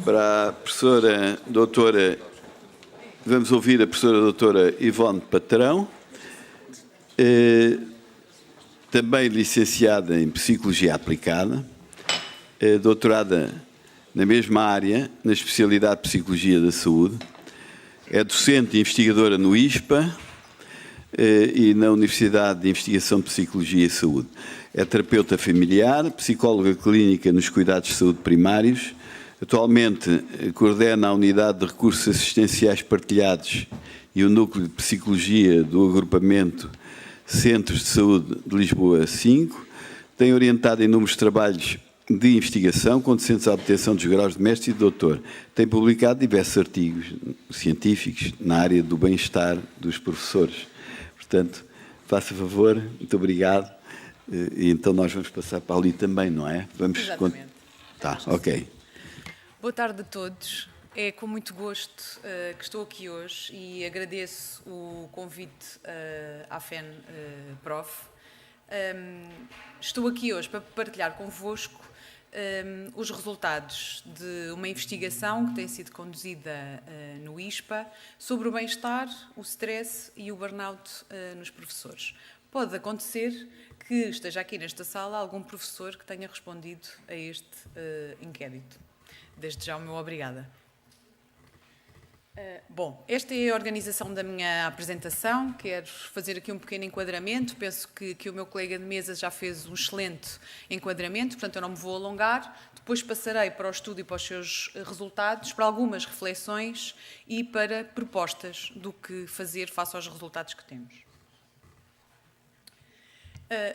Para a professora doutora, vamos ouvir a professora doutora Ivone Patrão, também licenciada em Psicologia Aplicada, doutorada na mesma área, na especialidade de Psicologia da Saúde, é docente e investigadora no ISPA e na Universidade de Investigação de Psicologia e Saúde. É terapeuta familiar, psicóloga clínica nos cuidados de saúde primários. Atualmente coordena a Unidade de Recursos Assistenciais Partilhados e o Núcleo de Psicologia do Agrupamento Centros de Saúde de Lisboa 5. Tem orientado inúmeros trabalhos de investigação, conduzentes à obtenção dos graus de mestre e de doutor. Tem publicado diversos artigos científicos na área do bem-estar dos professores. Portanto, faça favor, muito obrigado. E então nós vamos passar para ali também, não é? Vamos. Exatamente. Tá, ok. Boa tarde a todos. É com muito gosto que estou aqui hoje e agradeço o convite à FEN Prof. Estou aqui hoje para partilhar convosco os resultados de uma investigação que tem sido conduzida no ISPA sobre o bem-estar, o stress e o burnout nos professores. Pode acontecer que esteja aqui nesta sala algum professor que tenha respondido a este inquérito. Desde já o meu obrigada. Bom, esta é a organização da minha apresentação. Quero fazer aqui um pequeno enquadramento. Penso que o meu colega de mesa já fez um excelente enquadramento, portanto eu não me vou alongar. Depois passarei para o estudo e para os seus resultados, para algumas reflexões e para propostas do que fazer face aos resultados que temos.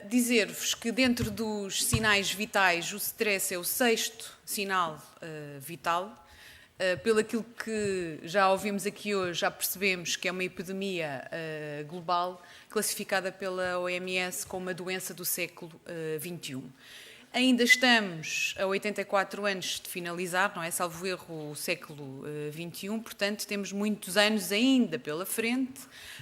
Dizer-vos que dentro dos sinais vitais o stress é o 6º sinal vital. Pelo aquilo que já ouvimos aqui hoje, já percebemos que é uma epidemia global classificada pela OMS como uma doença do século XXI. Ainda estamos a 84 anos de finalizar, não é? Salvo erro, o século XXI, portanto temos muitos anos ainda pela frente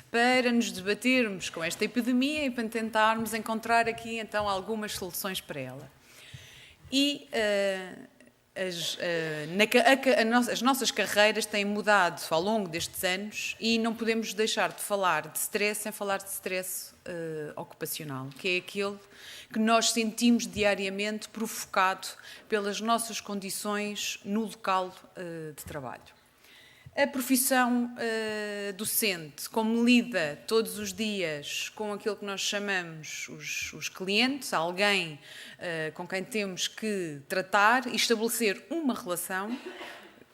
para nos debatermos com esta epidemia e para tentarmos encontrar aqui então algumas soluções para ela. E as nossas carreiras têm mudado ao longo destes anos e não podemos deixar de falar de stress sem falar de stress ocupacional, que é aquele que nós sentimos diariamente provocado pelas nossas condições no local de trabalho. A profissão docente, como lida todos os dias com aquilo que nós chamamos os clientes, alguém com quem temos que tratar e estabelecer uma relação,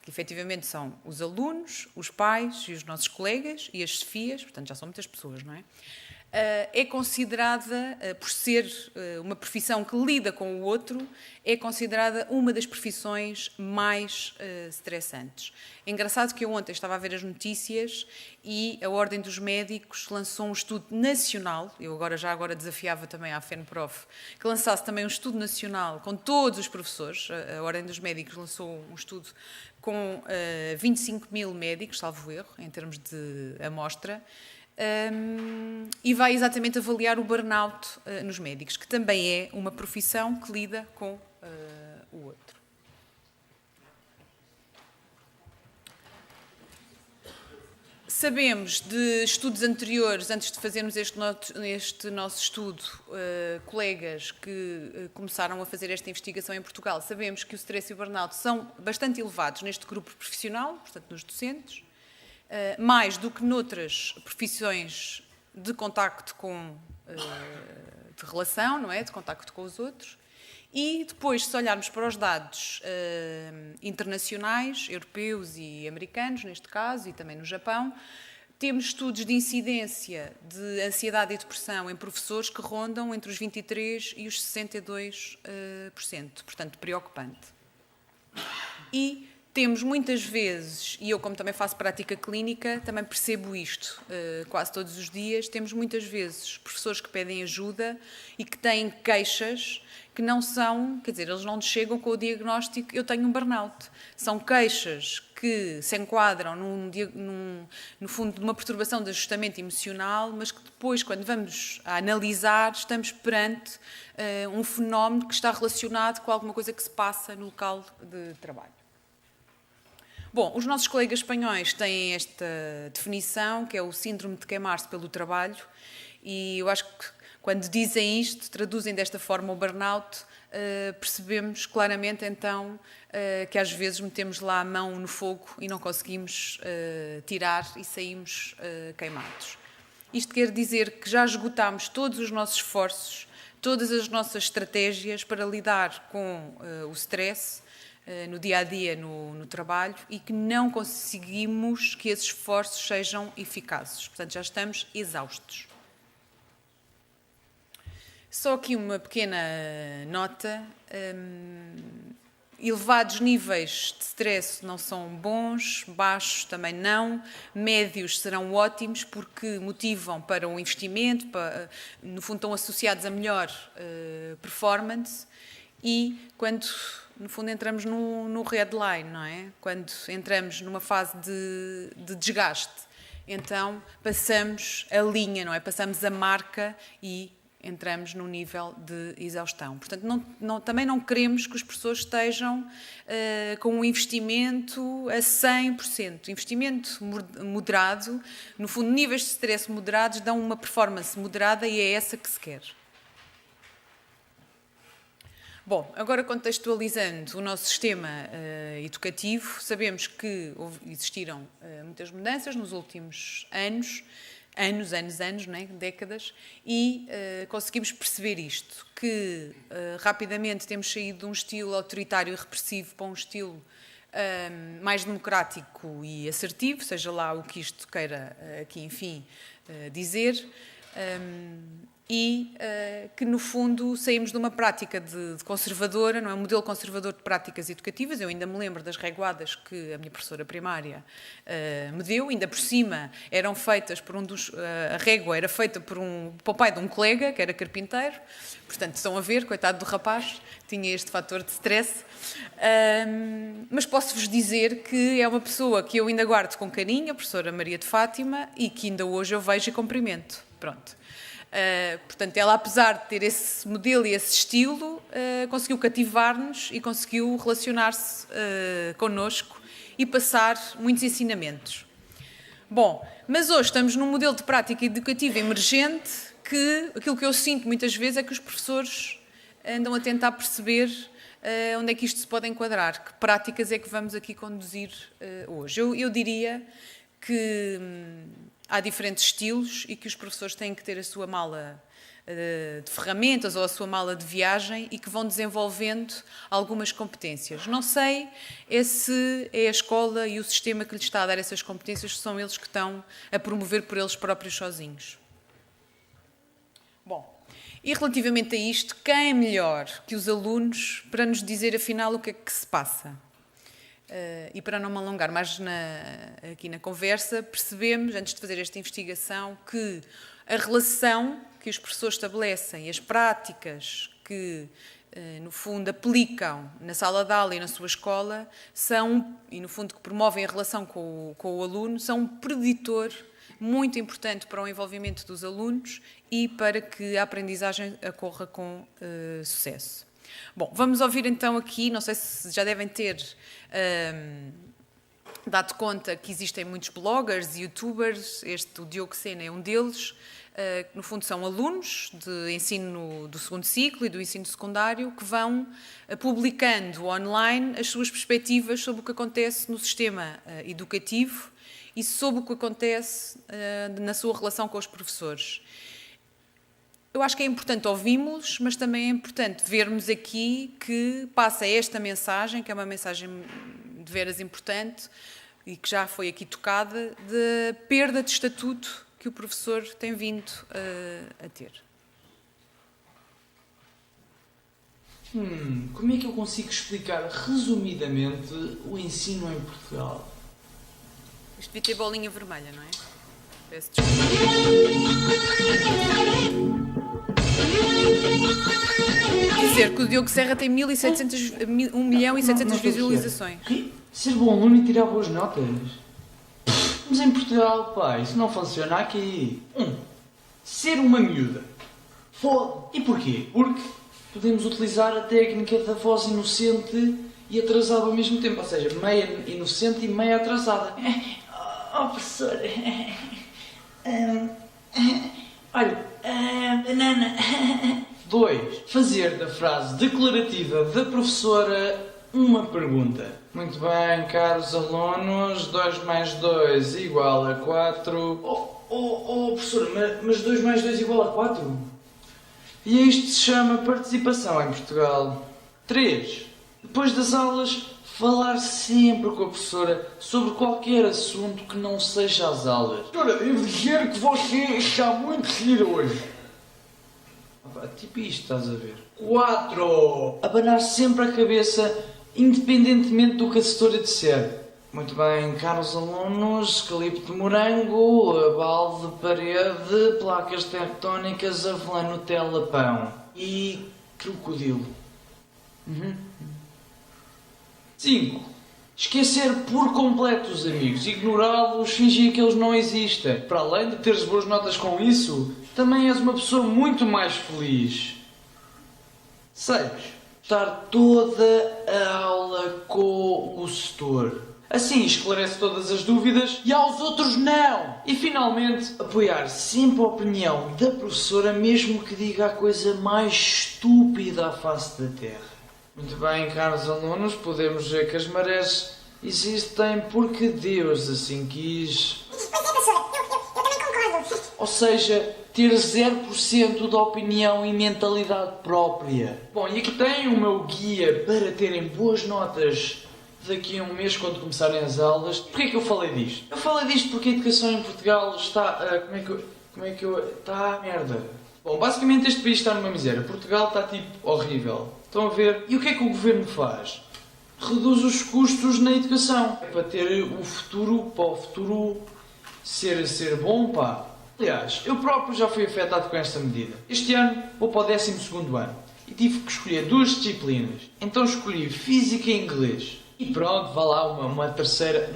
que efetivamente são os alunos, os pais e os nossos colegas e as chefias, portanto já são muitas pessoas, não é? É considerada, por ser uma profissão que lida com o outro, é considerada uma das profissões mais estressantes. É engraçado que eu ontem estava a ver as notícias e a Ordem dos Médicos lançou um estudo nacional, eu agora desafiava também à FENPROF, que lançasse também um estudo nacional com todos os professores. A Ordem dos Médicos lançou um estudo com 25.000 médicos, salvo erro, em termos de amostra, e vai exatamente avaliar o burnout nos médicos, que também é uma profissão que lida com o outro. Sabemos de estudos anteriores, antes de fazermos este nosso estudo, colegas que começaram a fazer esta investigação em Portugal, sabemos que o stress e o burnout são bastante elevados neste grupo profissional, portanto nos docentes, mais do que noutras profissões de contacto de relação, não é? De contacto com os outros. E depois, se olharmos para os dados internacionais, europeus e americanos, neste caso, e também no Japão, temos estudos de incidência de ansiedade e depressão em professores que rondam entre os 23% e os 62%, portanto, preocupante. E temos muitas vezes, e eu como também faço prática clínica, também percebo isto quase todos os dias, temos muitas vezes professores que pedem ajuda e que têm queixas que não são, quer dizer, eles não chegam com o diagnóstico, eu tenho um burnout. São queixas que se enquadram no fundo, numa perturbação de ajustamento emocional, mas que depois, quando vamos a analisar, estamos perante um fenómeno que está relacionado com alguma coisa que se passa no local de trabalho. Bom, os nossos colegas espanhóis têm esta definição, que é o síndrome de queimar-se pelo trabalho, e eu acho que quando dizem isto, traduzem desta forma o burnout, percebemos claramente então que às vezes metemos lá a mão no fogo e não conseguimos tirar e saímos queimados. Isto quer dizer que já esgotámos todos os nossos esforços, todas as nossas estratégias para lidar com o stress no dia-a-dia, no trabalho, e que não conseguimos que esses esforços sejam eficazes. Portanto, já estamos exaustos. Só aqui uma pequena nota. Elevados níveis de stress não são bons, baixos também não, médios serão ótimos porque motivam para o investimento, no fundo estão associados a melhor performance, e quando, no fundo, entramos no red line, não é? Quando entramos numa fase de desgaste, então passamos a linha, não é? Passamos a marca e entramos num nível de exaustão. Portanto, também não queremos que as pessoas estejam com um investimento a 100%. Investimento moderado, no fundo, níveis de stress moderados dão uma performance moderada e é essa que se quer. Bom, agora contextualizando o nosso sistema educativo, sabemos que existiram muitas mudanças nos últimos anos, né? Décadas, e conseguimos perceber isto, que rapidamente temos saído de um estilo autoritário e repressivo para um estilo mais democrático e assertivo, seja lá o que isto queira aqui, enfim, dizer, e que, no fundo, saímos de uma prática de conservadora, não é? Um modelo conservador de práticas educativas. Eu ainda me lembro das reguadas que a minha professora primária me deu, ainda por cima eram feitas por a régua era feita por o pai de um colega, que era carpinteiro, portanto, estão a ver, coitado do rapaz, tinha este fator de stress, mas posso-vos dizer que é uma pessoa que eu ainda guardo com carinho, a professora Maria de Fátima, e que ainda hoje eu vejo e cumprimento. Pronto. Portanto, ela, apesar de ter esse modelo e esse estilo, conseguiu cativar-nos e conseguiu relacionar-se connosco e passar muitos ensinamentos. Bom, mas hoje estamos num modelo de prática educativa emergente que aquilo que eu sinto muitas vezes é que os professores andam a tentar perceber onde é que isto se pode enquadrar, que práticas é que vamos aqui conduzir hoje. Eu diria que há diferentes estilos e que os professores têm que ter a sua mala de ferramentas ou a sua mala de viagem e que vão desenvolvendo algumas competências. Não sei se é a escola e o sistema que lhes está a dar essas competências, se são eles que estão a promover por eles próprios sozinhos. Bom, e relativamente a isto, quem é melhor que os alunos para nos dizer afinal o que é que se passa? E para não me alongar mais aqui na conversa, percebemos, antes de fazer esta investigação, que a relação que os professores estabelecem, as práticas que, no fundo, aplicam na sala de aula e na sua escola, e no fundo que promovem a relação com o aluno, são um preditor muito importante para o envolvimento dos alunos e para que a aprendizagem ocorra com sucesso. Bom, vamos ouvir então aqui, não sei se já devem ter dado conta que existem muitos bloggers e youtubers, o Diogo Sena é um deles, que no fundo são alunos de ensino do segundo ciclo e do ensino secundário que vão publicando online as suas perspectivas sobre o que acontece no sistema educativo e sobre o que acontece na sua relação com os professores. Eu acho que é importante ouvirmos, mas também é importante vermos aqui que passa esta mensagem, que é uma mensagem de veras importante e que já foi aqui tocada, de perda de estatuto que o professor tem vindo a ter. Como é que eu consigo explicar resumidamente o ensino em Portugal? Isto devia ter bolinha vermelha, não é? Peço desculpa. Dizer que o Diogo Serra tem 1.700.000 visualizações. Ser bom aluno e tirar boas notas. Mas em Portugal, pá, isso não funciona aqui. Ser uma miúda. E porquê? Porque podemos utilizar a técnica da voz inocente e atrasado ao mesmo tempo, ou seja, meia inocente e meia atrasada. Oh, professor, olha, banana. 2. Fazer da frase declarativa da professora uma pergunta. Muito bem, caros alunos, 2 mais 2 igual a 4. Professora, mas 2 mais 2 igual a 4? E isto se chama participação em Portugal. 3. Depois das aulas, falar sempre com a professora sobre qualquer assunto que não seja as aulas. Professora, devo dizer que você está muito seguida hoje. Tipo isto, estás a ver. 4. Abanar sempre a cabeça, independentemente do que a assessora disser. Muito bem, caros alunos, escalipo de morango, balde de parede, placas tectónicas, avelã, Nutella, pão. E crocodilo. 5. Esquecer por completo os amigos, ignorá-los, fingir que eles não existem. Para além de teres boas notas com isso, também és uma pessoa muito mais feliz. 6. Estar toda a aula com o setor. Assim esclarece todas as dúvidas e aos outros não. E finalmente, apoiar sempre a opinião da professora, mesmo que diga a coisa mais estúpida à face da Terra. Muito bem, caros alunos, podemos ver que as marés existem porque Deus assim quis. Pois é, professora, eu também concordo. Ou seja, ter 0% de opinião e mentalidade própria. Bom, e aqui tem o meu guia para terem boas notas daqui a um mês, quando começarem as aulas. Porquê é que eu falei disto? Eu falei disto porque a educação em Portugal está... Está merda. Bom, basicamente este país está numa miséria. Portugal está tipo horrível. Estão a ver? E o que é que o governo faz? Reduz os custos na educação. É para ter o futuro, para o futuro ser bom, pá. Aliás, eu próprio já fui afetado com esta medida. Este ano vou para o 12º ano e tive que escolher 2 disciplinas. Então escolhi Física e Inglês. E pronto, vá lá uma terceira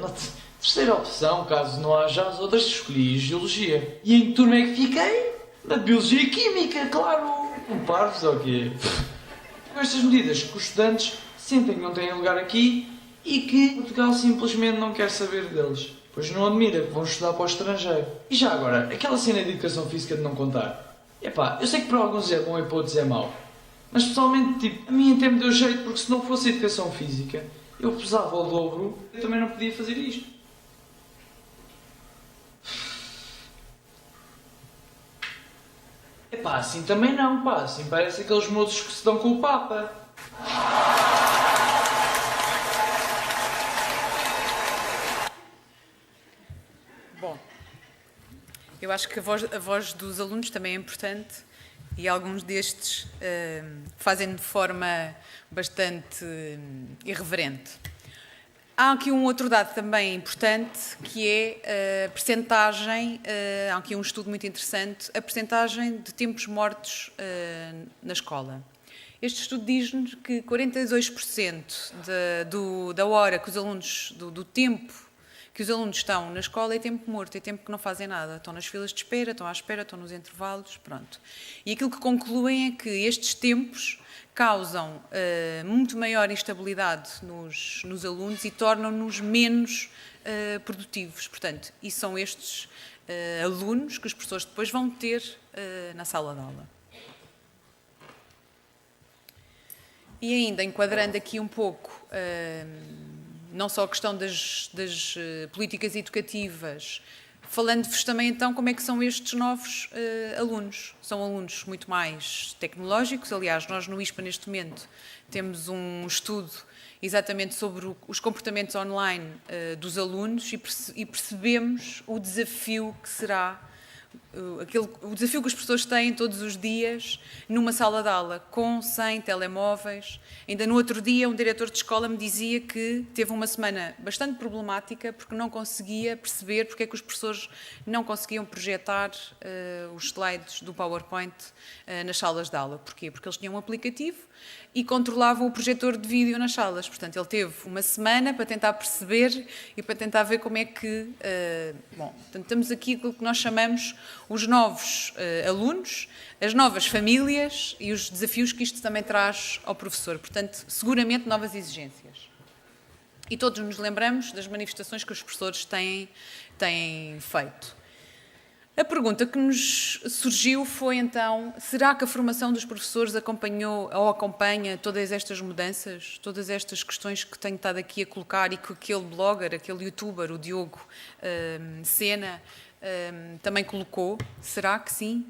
opção, caso não haja as outras, escolhi Geologia. E em que turma é que fiquei? Na Biologia e Química, claro! Um parvos ou quê? Com estas medidas, que os estudantes sentem que não têm lugar aqui e que Portugal simplesmente não quer saber deles. Pois não admira que vão estudar para o estrangeiro. E já agora, aquela cena de educação física de não contar. Epá, eu sei que para alguns é bom e para outros é mau. Mas pessoalmente, tipo, a mim até me deu jeito, porque se não fosse educação física, eu pesava ao dobro, eu também não podia fazer isto. Epá, assim também não, pá. Assim parece aqueles moços que se dão com o Papa. Bom, eu acho que a voz dos alunos também é importante e alguns destes fazem de forma bastante irreverente. Há aqui um outro dado também importante, que é a percentagem, há aqui um estudo muito interessante, a percentagem de tempos mortos na escola. Este estudo diz-nos que 42% da hora que os alunos, do tempo que os alunos estão na escola é tempo morto, é tempo que não fazem nada. Estão nas filas de espera, estão à espera, estão nos intervalos, pronto. E aquilo que concluem é que estes tempos causam muito maior instabilidade nos alunos e tornam-nos menos produtivos. Portanto, e são estes alunos que os professores depois vão ter na sala de aula. E ainda enquadrando aqui um pouco, não só a questão das políticas educativas, falando-vos também então como é que são estes novos alunos. São alunos muito mais tecnológicos. Aliás, nós no ISPA neste momento temos um estudo exatamente sobre os comportamentos online dos alunos e percebemos o desafio que será, o desafio que os professores têm todos os dias numa sala de aula, com 100 telemóveis. Ainda no outro dia, um diretor de escola me dizia que teve uma semana bastante problemática porque não conseguia perceber porque é que os professores não conseguiam projetar os slides do PowerPoint nas salas de aula. Porquê? Porque eles tinham um aplicativo e controlavam o projetor de vídeo nas salas. Portanto, ele teve uma semana para tentar perceber e para tentar ver como é que... portanto, temos aqui aquilo que nós chamamos os novos alunos, as novas famílias e os desafios que isto também traz ao professor. Portanto, seguramente novas exigências. E todos nos lembramos das manifestações que os professores têm feito. A pergunta que nos surgiu foi, então, será que a formação dos professores acompanhou ou acompanha todas estas mudanças, todas estas questões que tenho estado aqui a colocar e que aquele blogger, aquele youtuber, o Diogo Sena, também colocou? Será que sim?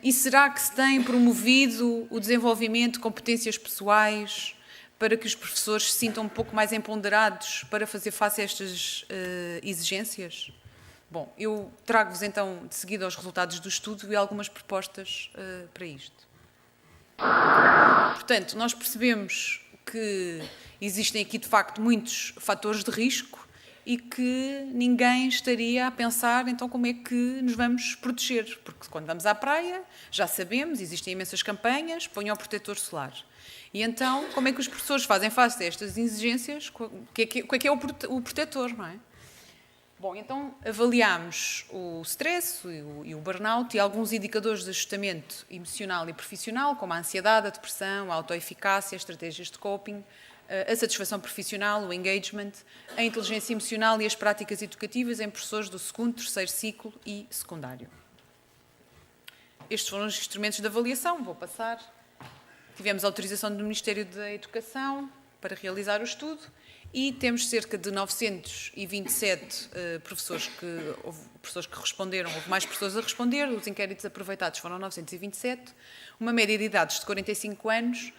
E será que se tem promovido o desenvolvimento de competências pessoais para que os professores se sintam um pouco mais empoderados para fazer face a estas exigências? Bom, eu trago-vos então de seguida os resultados do estudo e algumas propostas para isto. Portanto, nós percebemos que existem aqui de facto muitos fatores de risco e que ninguém estaria a pensar então como é que nos vamos proteger, porque quando vamos à praia, já sabemos, existem imensas campanhas, ponham o protetor solar. E então, como é que os professores fazem face a estas exigências? O que é o protetor, não é? Bom, então avaliámos o stress e o burnout e alguns indicadores de ajustamento emocional e profissional, como a ansiedade, a depressão, a autoeficácia, as estratégias de coping, a satisfação profissional, o engagement, a inteligência emocional e as práticas educativas em professores do segundo, terceiro ciclo e secundário. Estes foram os instrumentos de avaliação, vou passar. Tivemos autorização do Ministério da Educação para realizar o estudo e temos cerca de 927 professores que responderam, houve mais pessoas a responder, os inquéritos aproveitados foram 927, uma média de idades de 45 anos,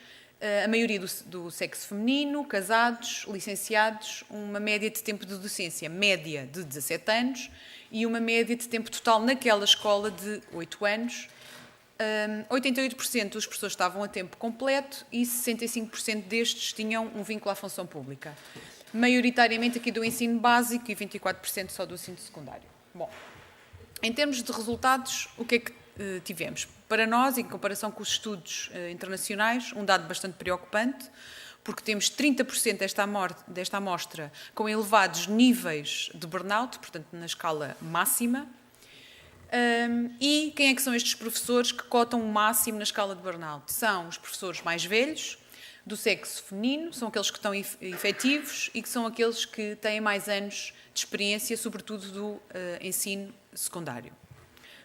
a maioria do sexo feminino, casados, licenciados, uma média de tempo de docência média de 17 anos e uma média de tempo total naquela escola de 8 anos. 88% dos professores estavam a tempo completo e 65% destes tinham um vínculo à função pública. Maioritariamente aqui do ensino básico e 24% só do ensino secundário. Bom, em termos de resultados, o que é que tivemos? Para nós, em comparação com os estudos internacionais, um dado bastante preocupante, porque temos 30% desta amostra com elevados níveis de burnout, portanto na escala máxima. E quem é que são estes professores que cotam o máximo na escala de burnout? São os professores mais velhos, do sexo feminino, são aqueles que estão efetivos e que são aqueles que têm mais anos de experiência, sobretudo do ensino secundário.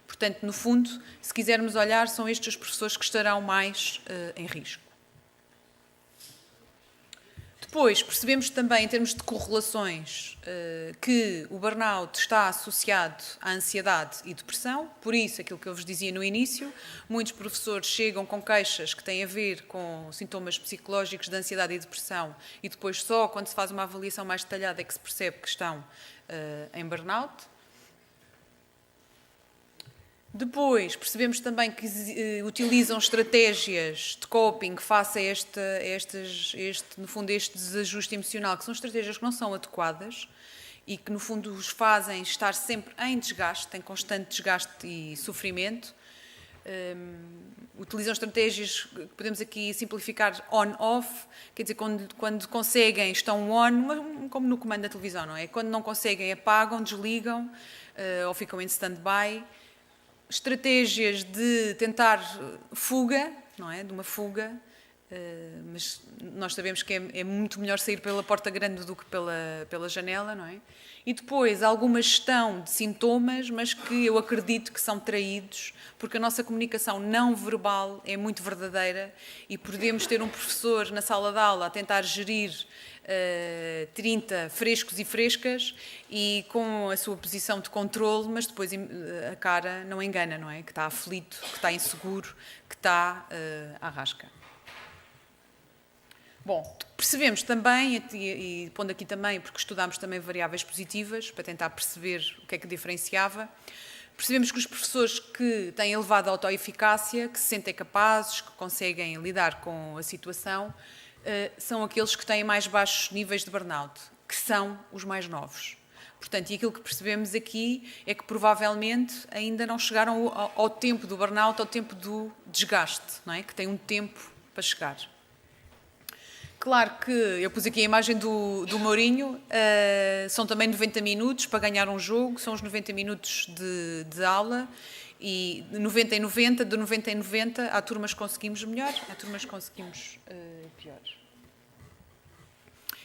Portanto, no fundo, se quisermos olhar, são estes os professores que estarão mais em risco. Depois, percebemos também, em termos de correlações, que o burnout está associado à ansiedade e depressão. Por isso, aquilo que eu vos dizia no início, muitos professores chegam com queixas que têm a ver com sintomas psicológicos de ansiedade e depressão e depois só quando se faz uma avaliação mais detalhada é que se percebe que estão em burnout. Depois, percebemos também que utilizam estratégias de coping face a no fundo, este desajuste emocional, que são estratégias que não são adequadas e que, no fundo, os fazem estar sempre em desgaste, em constante desgaste e sofrimento. Utilizam estratégias que podemos aqui simplificar on-off, quer dizer, quando conseguem estão on, como no comando da televisão, não é? Quando não conseguem apagam, desligam ou ficam em stand-by. Estratégias de tentar fuga, não é? De uma fuga, mas nós sabemos que é muito melhor sair pela porta grande do que pela janela, não é? E depois alguma gestão de sintomas, mas que eu acredito que são traídos, porque a nossa comunicação não verbal é muito verdadeira e podemos ter um professor na sala de aula a tentar gerir 30 frescos e frescas e com a sua posição de controle, mas depois a cara não engana, não é? Que está aflito, que está inseguro, que está à rasca. Bom, percebemos também, e pondo aqui também, porque estudámos também variáveis positivas, para tentar perceber o que é que diferenciava, percebemos que os professores que têm elevada autoeficácia, que se sentem capazes, que conseguem lidar com a situação, são aqueles que têm mais baixos níveis de burnout, que são os mais novos. Portanto, e aquilo que percebemos aqui é que provavelmente ainda não chegaram ao tempo do burnout, ao tempo do desgaste, não é? Que tem um tempo para chegar. Claro que eu pus aqui a imagem do Mourinho, são também 90 minutos para ganhar um jogo, são os 90 minutos de aula, e 90 em 90, de 90 em 90, há turmas que conseguimos melhor, há turmas que conseguimos pior.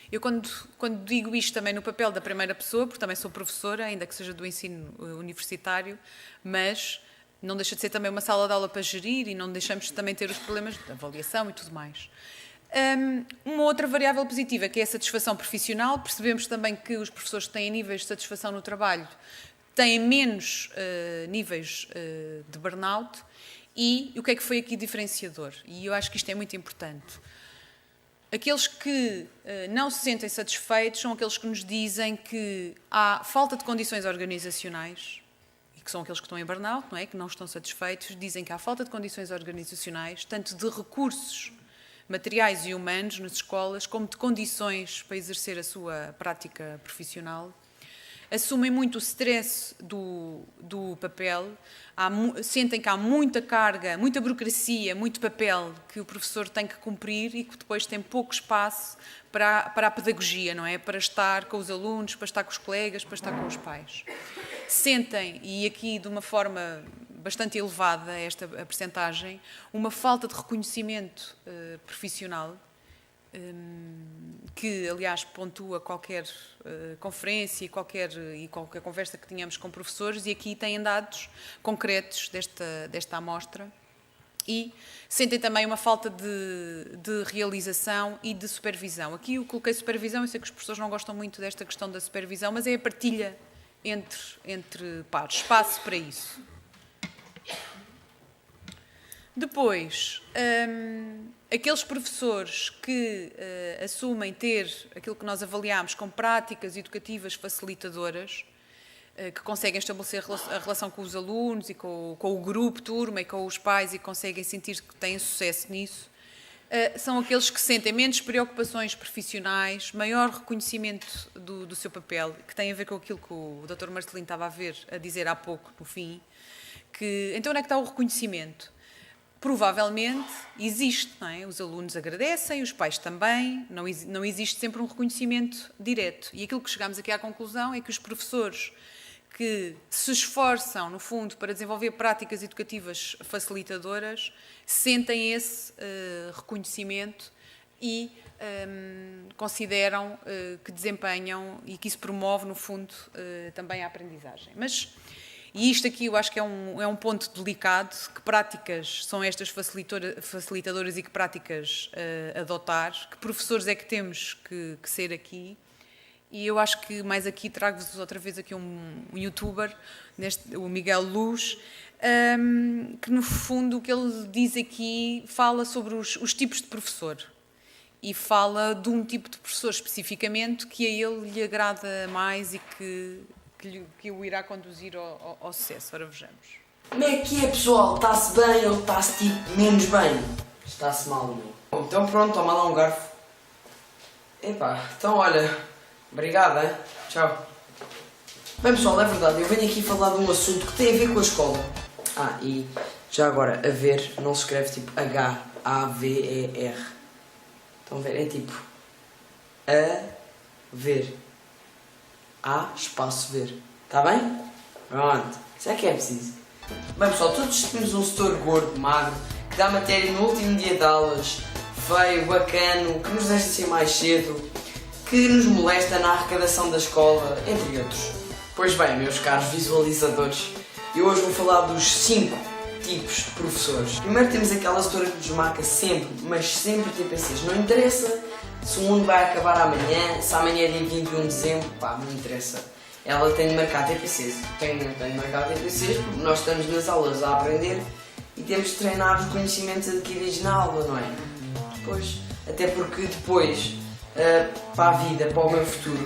Eu quando digo isto também no papel da primeira pessoa, porque também sou professora, ainda que seja do ensino universitário, mas não deixa de ser também uma sala de aula para gerir e não deixamos de também ter os problemas de avaliação e tudo mais. Uma outra variável positiva, que é a satisfação profissional. Percebemos também que os professores que têm níveis de satisfação no trabalho têm menos níveis de burnout. E o que é que foi aqui diferenciador? E eu acho que isto é muito importante. Aqueles que não se sentem satisfeitos são aqueles que nos dizem que há falta de condições organizacionais, e que são aqueles que estão em burnout, não é? Que não estão satisfeitos, dizem que há falta de condições organizacionais, tanto de recursos materiais e humanos nas escolas, como de condições para exercer a sua prática profissional. Assumem muito o stress do papel, sentem que há muita carga, muita burocracia, muito papel que o professor tem que cumprir e que depois tem pouco espaço para a pedagogia, não é? Para estar com os alunos, para estar com os colegas, para estar com os pais. Sentem, e aqui de uma forma bastante elevada esta a percentagem, uma falta de reconhecimento profissional, que aliás pontua qualquer conferência e qualquer conversa que tenhamos com professores, e aqui têm dados concretos desta amostra, e sentem também uma falta de realização e de supervisão. Aqui eu coloquei supervisão, eu sei que os professores não gostam muito desta questão da supervisão, mas é a partilha entre pares, espaço para isso. Depois, aqueles professores que assumem ter aquilo que nós avaliamos como práticas educativas facilitadoras, que conseguem estabelecer a relação com os alunos e com o grupo, turma e com os pais, e conseguem sentir que têm sucesso nisso, são aqueles que sentem menos preocupações profissionais, maior reconhecimento do seu papel, que tem a ver com aquilo que o Dr. Marcelino estava a dizer há pouco, no fim, que então onde é que está o reconhecimento? Provavelmente existe, não é? Os alunos agradecem, os pais também, não existe sempre um reconhecimento direto. E aquilo que chegamos aqui à conclusão é que os professores que se esforçam, no fundo, para desenvolver práticas educativas facilitadoras, sentem esse reconhecimento e consideram que desempenham e que isso promove, no fundo, também a aprendizagem. E isto aqui eu acho que é um ponto delicado, que práticas são estas facilitadoras e que práticas adotar, que professores é que temos que ser aqui. E eu acho que mais aqui trago-vos outra vez aqui um youtuber, o Miguel Luz, que no fundo o que ele diz aqui fala sobre os tipos de professor. E fala de um tipo de professor especificamente que a ele lhe agrada mais e que o irá conduzir ao sucesso. Ora, vejamos. Como é que é, pessoal? Está-se bem ou está-se tipo menos bem? Está-se mal, meu. Bom, então pronto, toma lá um garfo. Epá, então olha, obrigado, hein? Tchau. Bem, pessoal, é verdade, eu venho aqui falar de um assunto que tem a ver com a escola. E já agora, a ver não se escreve tipo H-A-V-E-R. Estão a ver? É tipo a ver. A espaço ver. Está bem? Pronto. Isso é que é preciso. Bem, pessoal, todos temos um setor gordo, magro, que dá matéria no último dia de aulas, feio, bacano, que nos deixa assim mais cedo, que nos molesta na arrecadação da escola, entre outros. Pois bem, meus caros visualizadores, eu hoje vou falar dos 5 tipos de professores. Primeiro temos aquela setora que nos marca sempre, mas sempre TPCs. Não interessa se o mundo vai acabar amanhã, se amanhã é dia 21 de dezembro, pá, não interessa. Ela tem de marcar TPCs. Tem de marcar TPCs porque nós estamos nas aulas a aprender e temos de treinar os conhecimentos adquiridos na aula, não é? Depois, até porque depois, para a vida, para o meu futuro,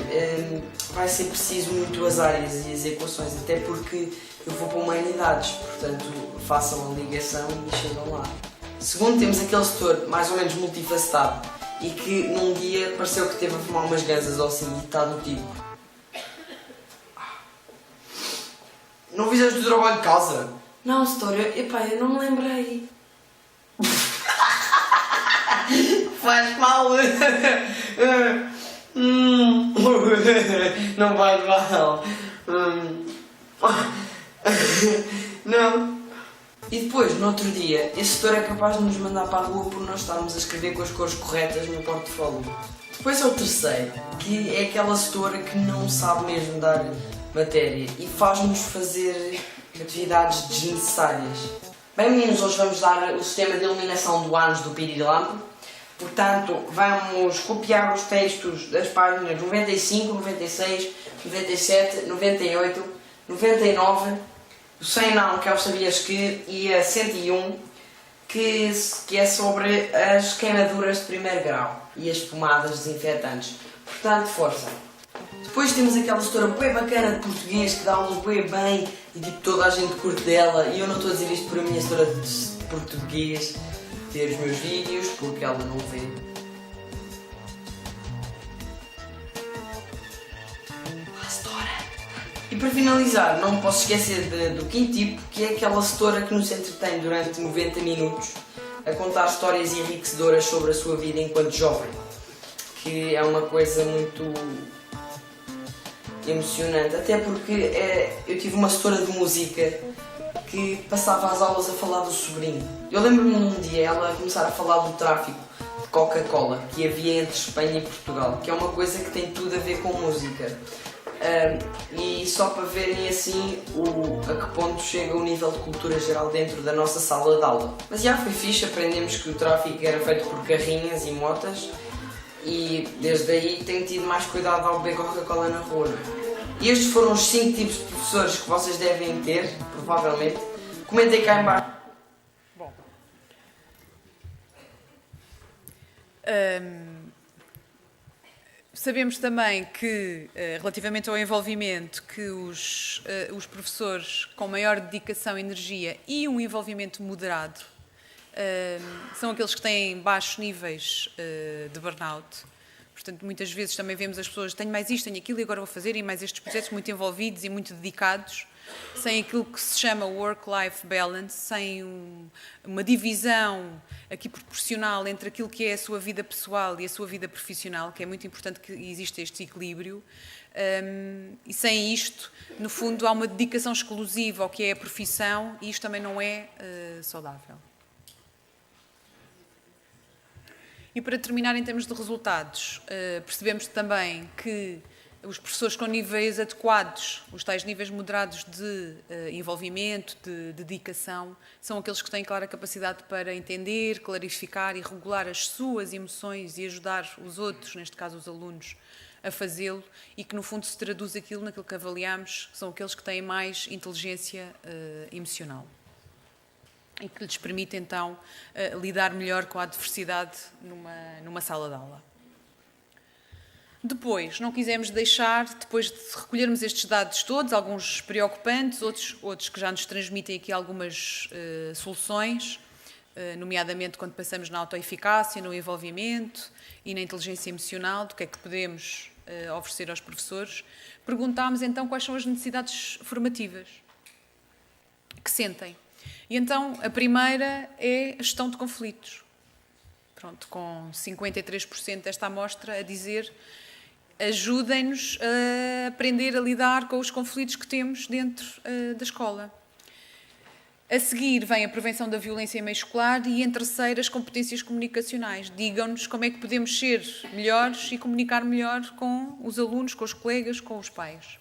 vai ser preciso muito as áreas e as equações, até porque eu vou para humanidades, portanto, façam a ligação e chegam lá. Segundo, temos aquele setor mais ou menos multifacetado e que num dia pareceu que teve a fumar umas ganzas ou assim e está do tipo: não fizeste o trabalho de casa? Não, setor, eu não me lembrei. Faz mal. Não faz mal. Não. E depois, no outro dia, esse setor é capaz de nos mandar para a rua por nós estarmos a escrever com as cores corretas no portfólio. Depois é o terceiro, que é aquela setora que não sabe mesmo dar matéria e faz-nos fazer atividades desnecessárias. Bem, meninos, hoje vamos dar o sistema de eliminação do ânus do pirilampo. Portanto, vamos copiar os textos das páginas 95, 96, 97, 98, 99, o 100 não, que é o Sabias Que, e a 101, que é sobre as queimaduras de primeiro grau e as pomadas desinfetantes. Portanto, força! Depois temos aquela setora bem bacana de português que dá aulas bem bem e tipo toda a gente curte dela, e eu não estou a dizer isto por a minha setora de português ter os meus vídeos, porque ela não vê. A setora! E para finalizar, não posso esquecer do quinto tipo, que é aquela setora que nos entretém durante 90 minutos a contar histórias enriquecedoras sobre a sua vida enquanto jovem, que é uma coisa muito emocionante, até porque eu tive uma setora de música que passava as aulas a falar do sobrinho. Eu lembro-me um dia ela começar a falar do tráfico de Coca-Cola que havia entre Espanha e Portugal, que é uma coisa que tem tudo a ver com música. E só para verem assim a que ponto chega o nível de cultura geral dentro da nossa sala de aula. Mas já foi fixe, aprendemos que o tráfico era feito por carrinhas e motas, e desde aí tenho tido mais cuidado ao beber Coca-Cola na rua. E estes foram os 5 tipos de professores que vocês devem ter, provavelmente. Comentem cá em baixo. Bom. Sabemos também que, relativamente ao envolvimento, que os professores com maior dedicação, energia e um envolvimento moderado são aqueles que têm baixos níveis de burnout. Portanto, muitas vezes também vemos as pessoas, tenho mais isto, tenho aquilo e agora vou fazer, e mais estes projetos muito envolvidos e muito dedicados, sem aquilo que se chama work-life balance, sem uma divisão aqui proporcional entre aquilo que é a sua vida pessoal e a sua vida profissional, que é muito importante que exista este equilíbrio, e sem isto, no fundo, há uma dedicação exclusiva ao que é a profissão, e isto também não é saudável. E para terminar, em termos de resultados, percebemos também que os professores com níveis adequados, os tais níveis moderados de envolvimento, de dedicação, são aqueles que têm clara capacidade para entender, clarificar e regular as suas emoções e ajudar os outros, neste caso os alunos, a fazê-lo, e que no fundo se traduz aquilo naquilo que avaliamos, são aqueles que têm mais inteligência emocional. E que lhes permite, então, lidar melhor com a adversidade numa sala de aula. Depois, não quisemos deixar, depois de recolhermos estes dados todos, alguns preocupantes, outros que já nos transmitem aqui algumas soluções, nomeadamente quando pensamos na autoeficácia, no envolvimento e na inteligência emocional, do que é que podemos oferecer aos professores, perguntámos então quais são as necessidades formativas que sentem. E então, a primeira é a gestão de conflitos. Pronto, com 53% desta amostra a dizer ajudem-nos a aprender a lidar com os conflitos que temos dentro da escola. A seguir vem a prevenção da violência em meio escolar e, em terceiro, as competências comunicacionais. Digam-nos como é que podemos ser melhores e comunicar melhor com os alunos, com os colegas, com os pais.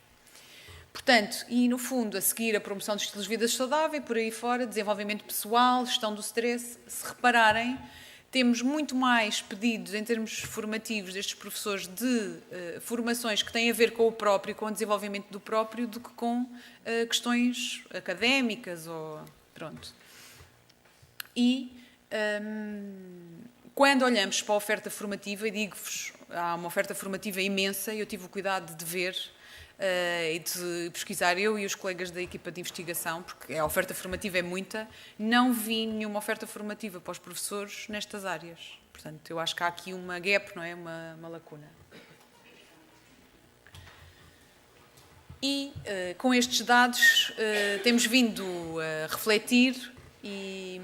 Portanto, e no fundo, a seguir a promoção de estilos de vida saudável, por aí fora, desenvolvimento pessoal, gestão do stress. Se repararem, temos muito mais pedidos em termos formativos destes professores de formações que têm a ver com o próprio, com o desenvolvimento do próprio, do que com questões académicas ou pronto. E quando olhamos para a oferta formativa, e digo-vos, há uma oferta formativa imensa, eu tive o cuidado de ver e de pesquisar, eu e os colegas da equipa de investigação, porque a oferta formativa é muita, não vi nenhuma oferta formativa para os professores nestas áreas. Portanto, eu acho que há aqui uma gap, não é? Uma lacuna. E com estes dados temos vindo a refletir e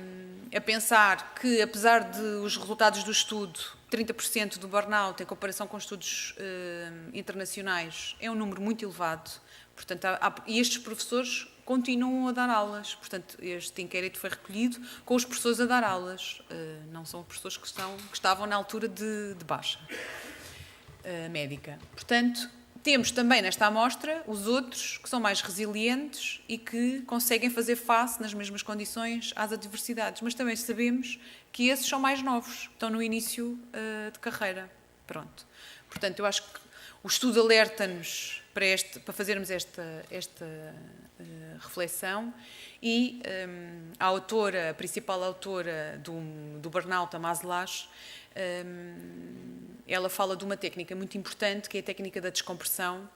a pensar que, apesar de os resultados do estudo, 30% do burnout em comparação com estudos internacionais é um número muito elevado, portanto, e estes professores continuam a dar aulas, portanto, este inquérito foi recolhido com os professores a dar aulas, não são professores que estavam na altura de baixa médica. Portanto, temos também nesta amostra os outros que são mais resilientes e que conseguem fazer face nas mesmas condições às adversidades, mas também sabemos que esses são mais novos, estão no início de carreira. Pronto. Portanto, eu acho que o estudo alerta-nos para fazermos esta reflexão e a principal autora do burnout, a Maslach, ela fala de uma técnica muito importante, que é a técnica da descompressão,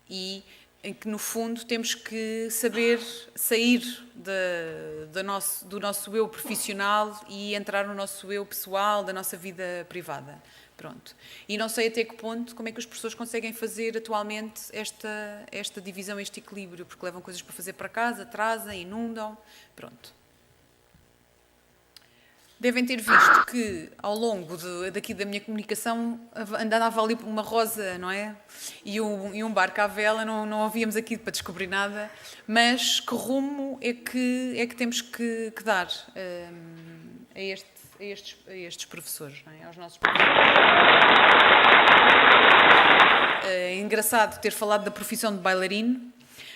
e em que, no fundo, temos que saber sair do nosso eu profissional e entrar no nosso eu pessoal, da nossa vida privada. Pronto. E não sei até que ponto, como é que os professores conseguem fazer atualmente esta divisão, este equilíbrio, porque levam coisas para fazer para casa, trazem, inundam, pronto. Devem ter visto que, ao longo daqui da minha comunicação, andava ali uma rosa, não é? E um barco à vela, não havíamos aqui para descobrir nada, mas que rumo é que temos que dar a estes professores, não é? Aos nossos professores. É engraçado ter falado da profissão de bailarino.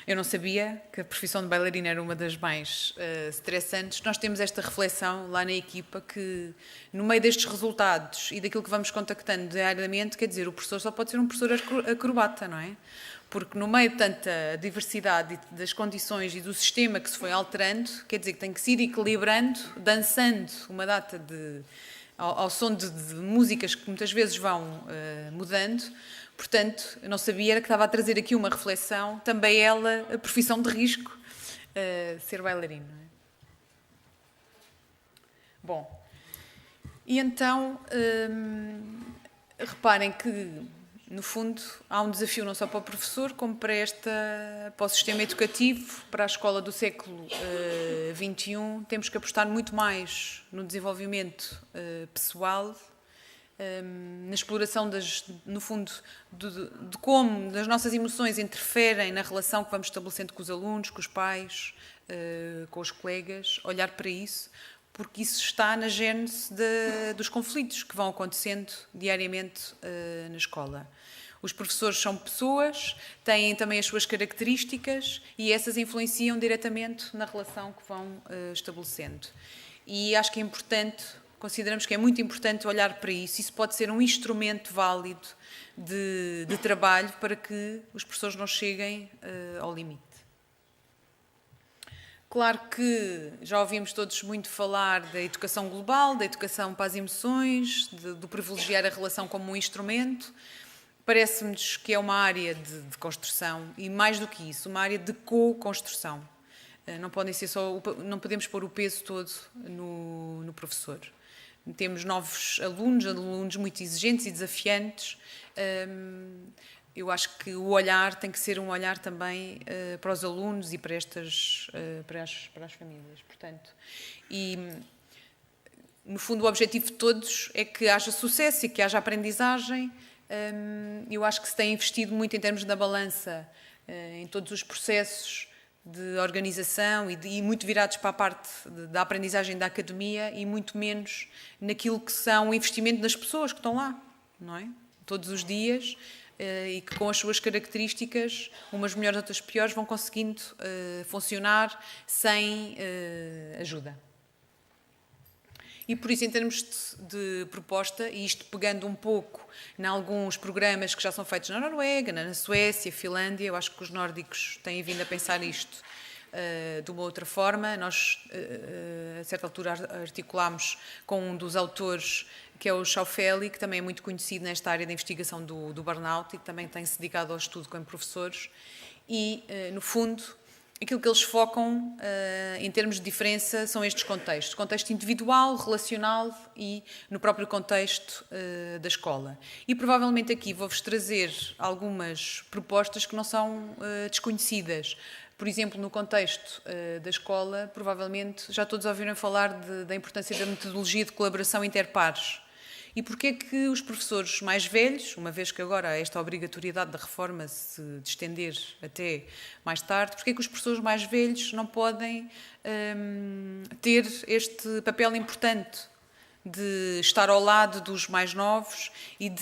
Eu não sabia que a profissão de bailarina era uma das mais estressantes. Nós temos esta reflexão lá na equipa que, no meio destes resultados e daquilo que vamos contactando diariamente, quer dizer, o professor só pode ser um professor acrobata, não é? Porque no meio de tanta diversidade das condições e do sistema que se foi alterando, quer dizer que tem que se ir equilibrando, dançando uma data ao som de músicas que muitas vezes vão mudando. Portanto, eu não sabia, era que estava a trazer aqui uma reflexão, também ela, a profissão de risco, ser bailarino. Não é? Bom, e então, reparem que, no fundo, há um desafio não só para o professor, como para o sistema educativo, para a escola do século XXI. Temos que apostar muito mais no desenvolvimento pessoal, na exploração, no fundo, de como as nossas emoções interferem na relação que vamos estabelecendo com os alunos, com os pais, com os colegas, olhar para isso, porque isso está na gênese dos conflitos que vão acontecendo diariamente na escola. Os professores são pessoas, têm também as suas características e essas influenciam diretamente na relação que vão estabelecendo. E acho que é importante, consideramos que é muito importante olhar para isso. Isso pode ser um instrumento válido de trabalho para que os professores não cheguem ao limite. Claro que já ouvimos todos muito falar da educação global, da educação para as emoções, do privilegiar a relação como um instrumento. Parece-nos que é uma área de construção e, mais do que isso, uma área de co-construção. Não podemos pôr o peso todo no professor. Temos novos alunos muito exigentes e desafiantes. Eu acho que o olhar tem que ser um olhar também para os alunos e para as famílias. Portanto, e, no fundo, o objetivo de todos é que haja sucesso e que haja aprendizagem. Eu acho que se tem investido muito em termos da balança, em todos os processos de organização e muito virados para a parte da aprendizagem da academia e muito menos naquilo que são o investimento nas pessoas que estão lá, não é? Todos os dias, e que com as suas características, umas melhores, outras piores, vão conseguindo funcionar sem ajuda. E por isso, em termos de proposta, e isto pegando um pouco em alguns programas que já são feitos na Noruega, na Suécia, Finlândia, eu acho que os nórdicos têm vindo a pensar isto de uma outra forma. Nós, a certa altura, articulámos com um dos autores, que é o Schaufeli, que também é muito conhecido nesta área da investigação do burnout e que também tem-se dedicado ao estudo com professores. E, no fundo, aquilo que eles focam em termos de diferença são estes contextos. Contexto individual, relacional e no próprio contexto da escola. E provavelmente aqui vou-vos trazer algumas propostas que não são desconhecidas. Por exemplo, no contexto da escola, provavelmente já todos ouviram falar da importância da metodologia de colaboração interpares. E porquê que os professores mais velhos, uma vez que agora há esta obrigatoriedade da reforma se de estender até mais tarde, porquê que os professores mais velhos não podem ter este papel importante de estar ao lado dos mais novos e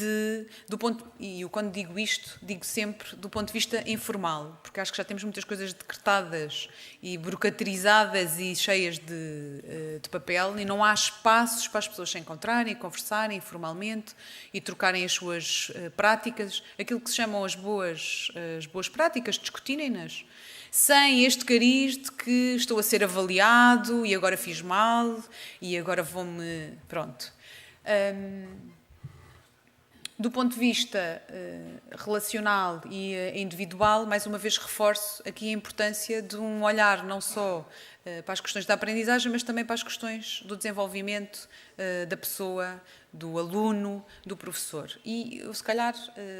eu quando digo isto, digo sempre do ponto de vista informal, porque acho que já temos muitas coisas decretadas e burocratizadas e cheias de papel e não há espaços para as pessoas se encontrarem, conversarem informalmente e trocarem as suas práticas, aquilo que se chamam as boas práticas, discutirem-nas. Sem este cariz de que estou a ser avaliado e agora fiz mal e agora vou-me... Pronto. Do ponto de vista relacional e individual, mais uma vez reforço aqui a importância de um olhar não só para as questões da aprendizagem, mas também para as questões do desenvolvimento da pessoa, do aluno, do professor. E, se calhar,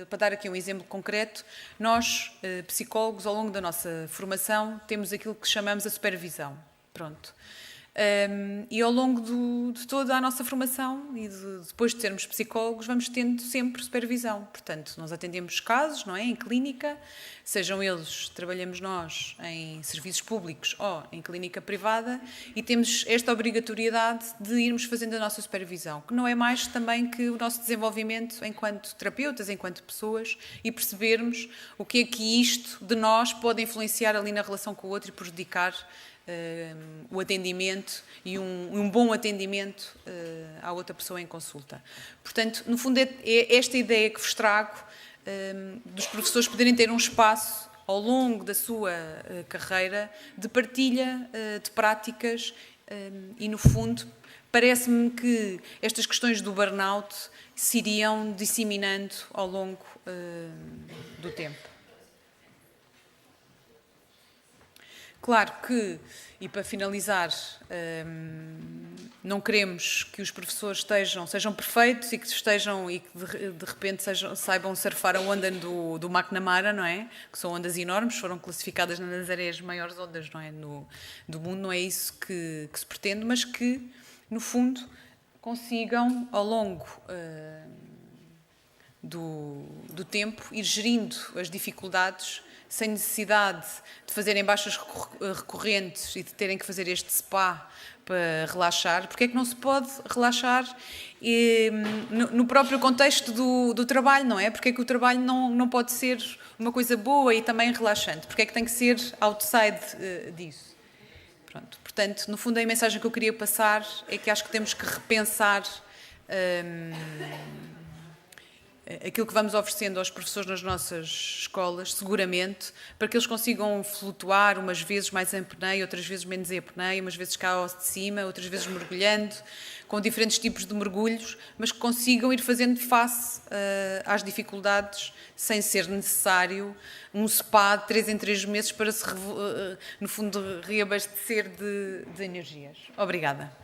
para dar aqui um exemplo concreto, nós, psicólogos, ao longo da nossa formação, temos aquilo que chamamos a supervisão. Pronto. E ao longo de toda a nossa formação e depois de sermos psicólogos vamos tendo sempre supervisão. Portanto, nós atendemos casos, não é, em clínica, sejam eles, trabalhamos nós em serviços públicos ou em clínica privada e temos esta obrigatoriedade de irmos fazendo a nossa supervisão, que não é mais também que o nosso desenvolvimento enquanto terapeutas, enquanto pessoas e percebermos o que é que isto de nós pode influenciar ali na relação com o outro e prejudicar o atendimento e um bom atendimento à outra pessoa em consulta. Portanto, no fundo é esta ideia que vos trago dos professores poderem ter um espaço ao longo da sua carreira de partilha de práticas e, no fundo, parece-me que estas questões do burnout se iriam disseminando ao longo do tempo. Claro que, e para finalizar, não queremos que os professores sejam perfeitos e que de repente saibam surfar a onda do McNamara, não é? Que são ondas enormes, foram classificadas nas areias maiores ondas, não é? Do mundo, não é isso que se pretende, mas que, no fundo, consigam, ao longo do tempo, ir gerindo as dificuldades sem necessidade de fazerem baixas recorrentes e de terem que fazer este spa para relaxar. Porque é que não se pode relaxar no próprio contexto do trabalho, não é? Porque é que o trabalho não pode ser uma coisa boa e também relaxante? Porque é que tem que ser outside disso? Pronto. Portanto, no fundo, a mensagem que eu queria passar é que acho que temos que repensar aquilo que vamos oferecendo aos professores nas nossas escolas, seguramente, para que eles consigam flutuar, umas vezes mais em apneia, outras vezes menos em apneia, umas vezes cá ao de cima, outras vezes mergulhando, com diferentes tipos de mergulhos, mas que consigam ir fazendo face às dificuldades, sem ser necessário um spa de 3 em 3 meses para se, no fundo, reabastecer de energias. Obrigada.